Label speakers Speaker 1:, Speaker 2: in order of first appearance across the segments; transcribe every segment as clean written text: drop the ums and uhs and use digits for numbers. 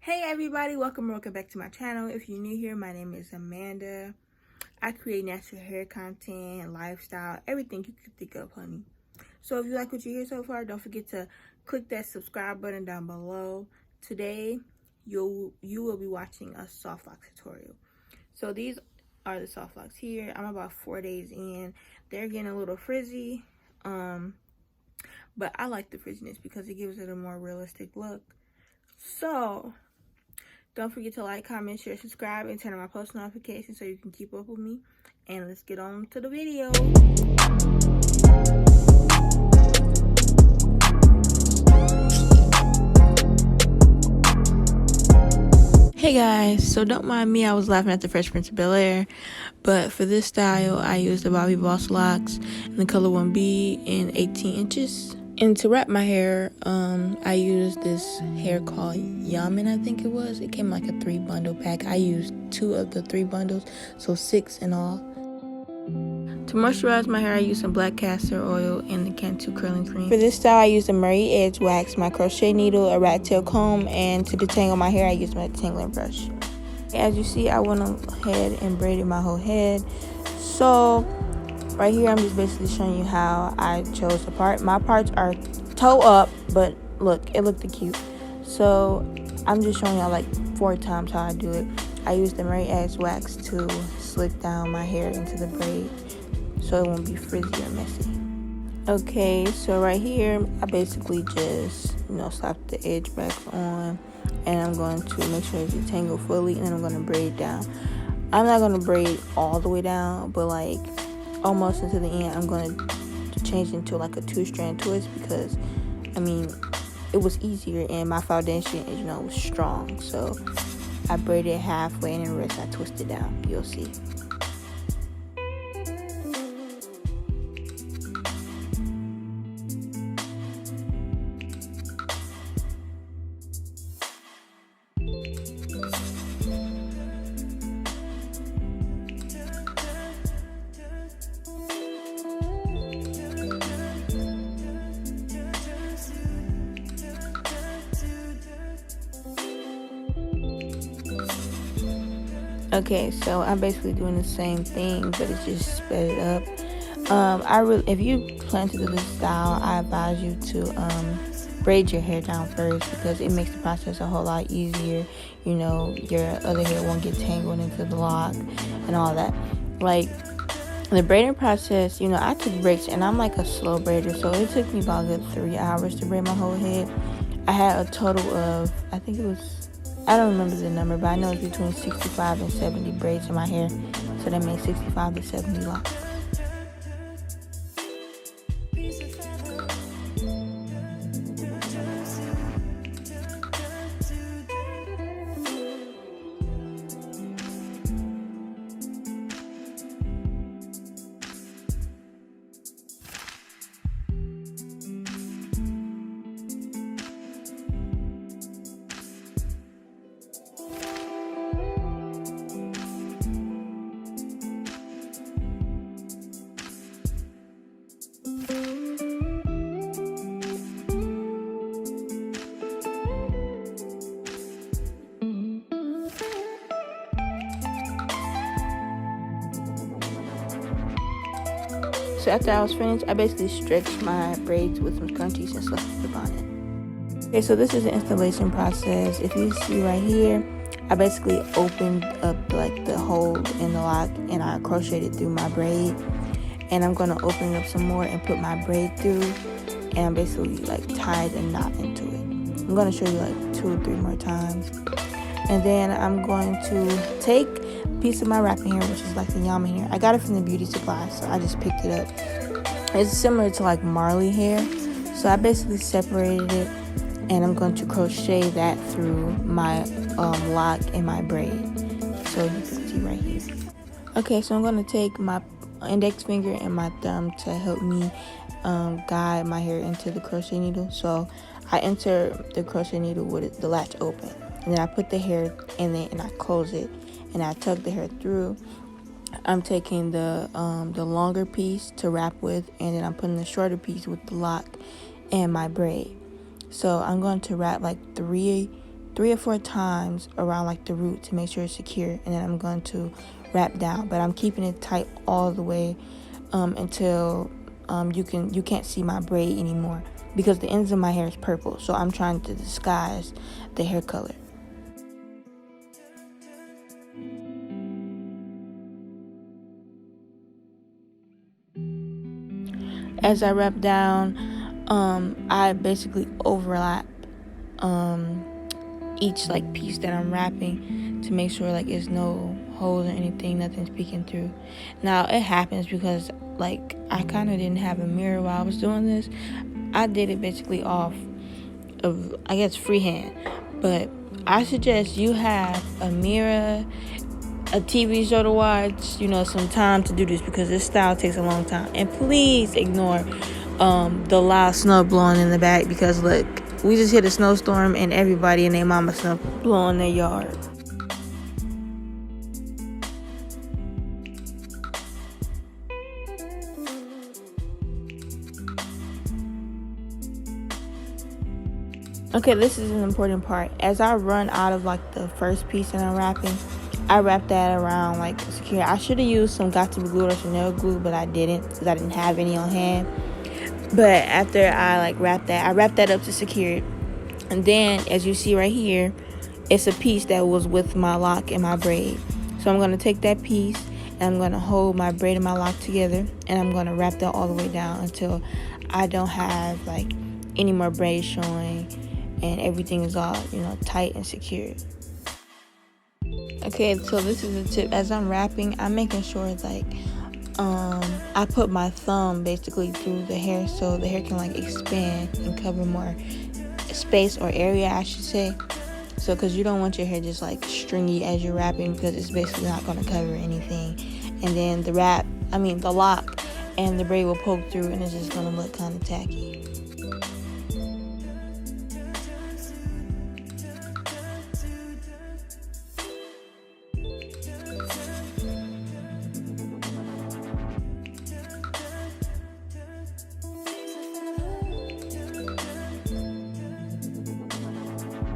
Speaker 1: Hey everybody, welcome back to my channel. If you're new here, my name is Amanda. I create natural hair content, lifestyle, everything you could think of, honey. So if you like what you hear so far, don't forget to click that subscribe button down below. Today, you will be watching a soft lock tutorial. So these are the soft locks here. I'm about 4 days in. They're getting a little frizzy, but I like the frizziness because it gives it a more realistic look. So don't forget to like, comment, share, subscribe, and turn on my post notifications so you can keep up with me. And let's get on to the video. Hey guys, so don't mind me, I was laughing at the Fresh Prince of Bel-Air, but for this style, I used the Bobby Boss locks in the color 1B in 18 inches. And to wrap my hair, I used this hair called Yamin, I think it was. It came like a 3-bundle pack. I used 2 of the 3 bundles, so 6 in all. To moisturize my hair, I used some black castor oil and the Cantu curling cream. For this style, I used a Murray Edge wax, my crochet needle, a rat tail comb, and to detangle my hair, I used my detangling brush. As you see, I went ahead and braided my whole head. So right here, I'm just basically showing you how I chose the part. My parts are toe up, but look, it looked cute. So I'm just showing y'all like 4 times how I do it. I use the Murray Edge wax to slick down my hair into the braid so it won't be frizzy or messy. Okay, so right here, I basically just, slap the edge back on, and I'm going to make sure it's detangled fully, and then I'm going to braid down. I'm not going to braid all the way down, but like almost into the end, I'm going to change into like a 2-strand twist because, it was easier and my foundation, was strong. So I braided halfway and then the rest I twisted down. You'll see. Okay, so I'm basically doing the same thing, but it's just sped it up. If you plan to do this style, I advise you to braid your hair down first because it makes the process a whole lot easier. Your other hair won't get tangled into the lock and all that. Like the braiding process, I took breaks and I'm like a slow braider, so it took me about a good 3 hours to braid my whole head. I had a total of, I don't remember the number, but I know it's between 65 and 70 braids in my hair. So that makes 65 to 70 locks. So after I was finished, I basically stretched my braids with some scrunchies and stuff on it. Okay, so this is the installation process. If you see right here, I basically opened up like the hole in the lock and I crocheted through my braid. And I'm going to open it up some more and put my braid through. And I'm basically like tied a knot into it. I'm going to show you like 2 or 3 more times. And then I'm going to take a piece of my wrapping hair, which is like the Yamin hair. I got it from the beauty supply, so I just picked it up. It's similar to like Marley hair. So I basically separated it, and I'm going to crochet that through my lock and my braid. So you can see right here. Okay, so I'm going to take my index finger and my thumb to help me guide my hair into the crochet needle. So I enter the crochet needle with the latch open. And then I put the hair in it and I close it and I tuck the hair through. I'm taking the longer piece to wrap with, and then I'm putting the shorter piece with the lock and my braid. So I'm going to wrap like 3 3 or 4 times around like the root to make sure it's secure, and then I'm going to wrap down, but I'm keeping it tight all the way until you can't see my braid anymore, because the ends of my hair is purple, so I'm trying to disguise the hair color. As I wrap down, I basically overlap each like piece that I'm wrapping to make sure like there's no holes or anything, nothing's peeking through. Now it happens because like I kind of didn't have a mirror while I was doing this. I did it basically off of, I guess, freehand, but I suggest you have a mirror, a TV show to watch, some time to do this, because this style takes a long time. And please ignore the loud snow blowing in the back, because look, we just hit a snowstorm and everybody and their mama snow blowing their yard. Okay, this is an important part. As I run out of like the first piece that I'm wrapping, I wrap that around like secure. I should have used some got to be glue or some nail glue, but I didn't, because I didn't have any on hand. But after I like wrapped that up to secure it. And then as you see right here, it's a piece that was with my lock and my braid. So I'm going to take that piece and I'm going to hold my braid and my lock together, and I'm going to wrap that all the way down until I don't have like any more braid showing and everything is all, tight and secure. Okay, so this is a tip. As I'm wrapping, I'm making sure like I put my thumb basically through the hair so the hair can like expand and cover more space or area, I should say. So because you don't want your hair just like stringy as you're wrapping, because it's basically not going to cover anything. And then the lock and the braid will poke through, and it's just going to look kind of tacky.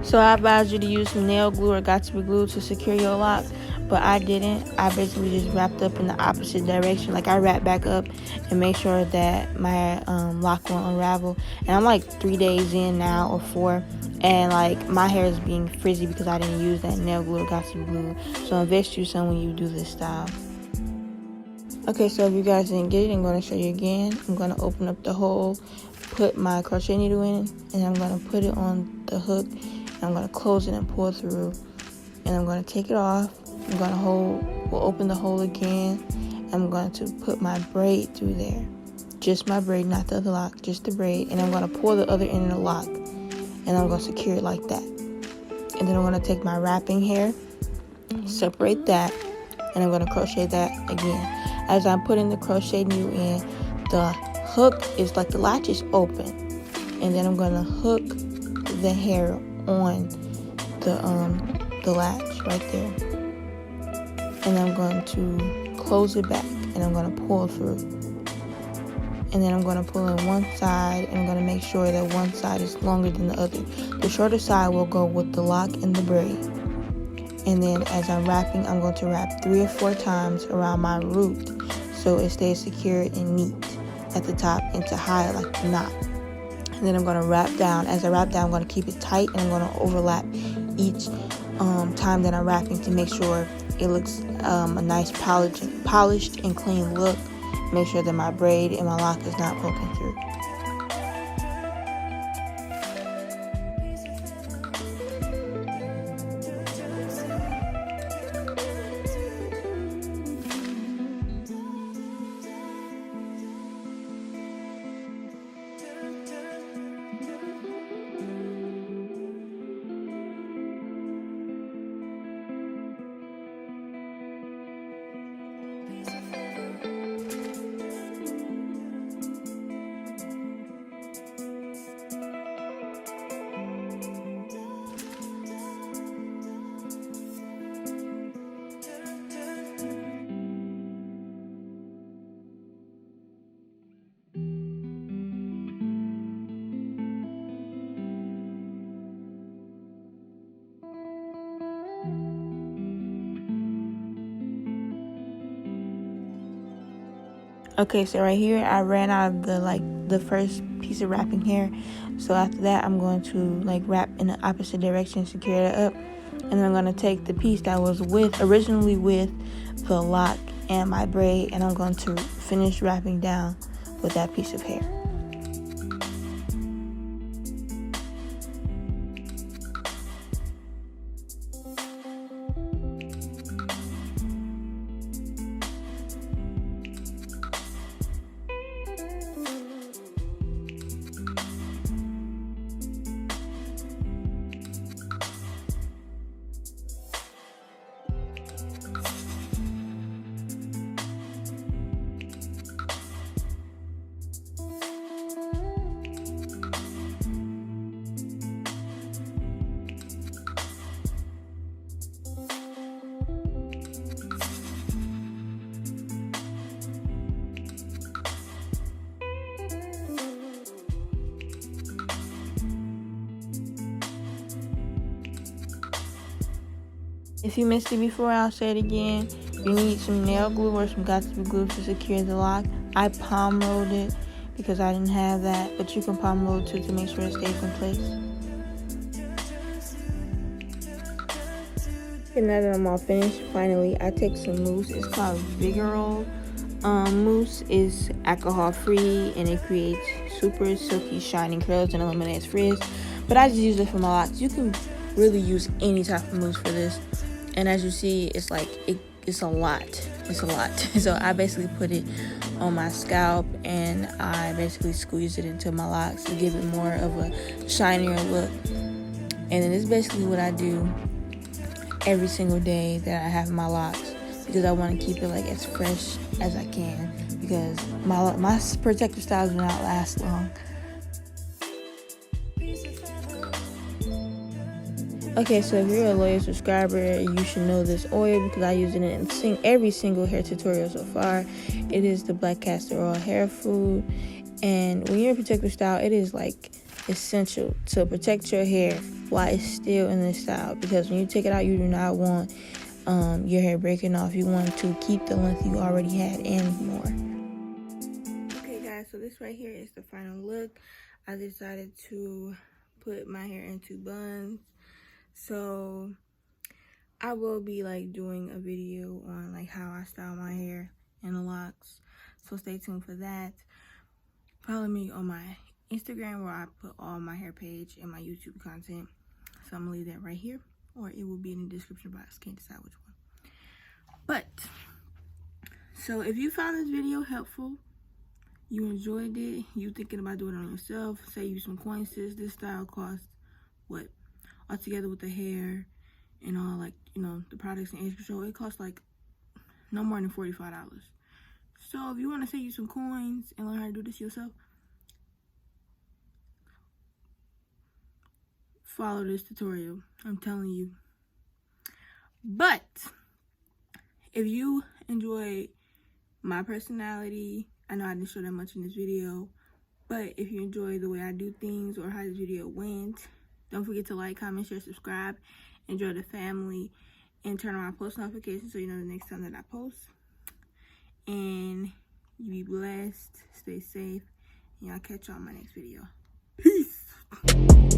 Speaker 1: So I advise you to use some nail glue or got to be glue to secure your lock, but I didn't. I basically just wrapped up in the opposite direction. Like I wrapped back up and make sure that my lock won't unravel. And I'm like 3 days in now, or 4, and like my hair is being frizzy because I didn't use that nail glue or got to be glue. So invest you some when you do this style. Okay, so if you guys didn't get it, I'm going to show you again. I'm going to open up the hole, put my crochet needle in, and I'm going to put it on the hook. I'm going to close it and pull through, and I'm going to take it off. We'll open the hole again. I'm going to put my braid through there. Just my braid, not the other lock, just the braid. And I'm going to pull the other end of the lock, and I'm going to secure it like that. And then I'm going to take my wrapping hair, separate that, and I'm going to crochet that again. As I'm putting the crochet needle in, the hook is like the latch is open, and then I'm going to hook the hair on the latch right there, and I'm going to close it back, and I'm going to pull through, and then I'm going to pull in one side, and I'm going to make sure that one side is longer than the other. The shorter side will go with the lock and the braid. And then as I'm wrapping, I'm going to wrap 3 or 4 times around my root so it stays secure and neat at the top and to hide like the knot. And then I'm going to wrap down. As I wrap down, I'm going to keep it tight, and I'm going to overlap each time that I'm wrapping to make sure it looks a nice polished and clean look. Make sure that my braid and my lock is not poking through. Okay, so right here I ran out of the first piece of wrapping hair. So after that I'm going to wrap in the opposite direction, secure it up, and then I'm going to take the piece that was originally with the lock and my braid, and I'm going to finish wrapping down with that piece of hair. If you missed it before, I'll say it again. You need some nail glue or some got-to-be glue to secure the lock. I palm rolled it because I didn't have that, but you can palm roll too to make sure it stays in place. And now that I'm all finished, finally, I take some mousse. It's called Vigorol. Mousse is alcohol-free and it creates super silky, shining curls and eliminates frizz. But I just use it for my locks. You can really use any type of mousse for this. And as you see, it's it's a lot. So I basically put it on my scalp and I basically squeeze it into my locks to give it more of a shinier look. And then it's basically what I do every single day that I have my locks, because I want to keep it as fresh as I can, because my protective styles do not last long. Okay, so if you're a loyal subscriber, you should know this oil because I use it in every single hair tutorial so far. It is the black castor oil hair food, and when you're in protective style, it is essential to protect your hair while it's still in this style, because when you take it out, you do not want your hair breaking off. You want to keep the length you already had and more. Okay guys, so this right here is the final look. I decided to put my hair into buns. So I will be doing a video on how I style my hair and the locks, so stay tuned for that. Follow me on my Instagram where I put all my hair page and my YouTube content. So I'm gonna leave that right here, or it will be in the description box. Can't decide which one. But so if you found this video helpful, you enjoyed it, you thinking about doing it on yourself, save you some coins, sis. This style costs what? All together with the hair and all the products and age control, it costs no more than $45. So if you want to save you some coins and learn how to do this yourself, follow this tutorial. I'm telling you. But if you enjoyed my personality, I know I didn't show that much in this video, but if you enjoy the way I do things or how this video went, don't forget to like, comment, share, subscribe, enjoy the family, and turn on my post notifications so you know the next time that I post. And you be blessed, stay safe, and I'll catch y'all in my next video. Peace!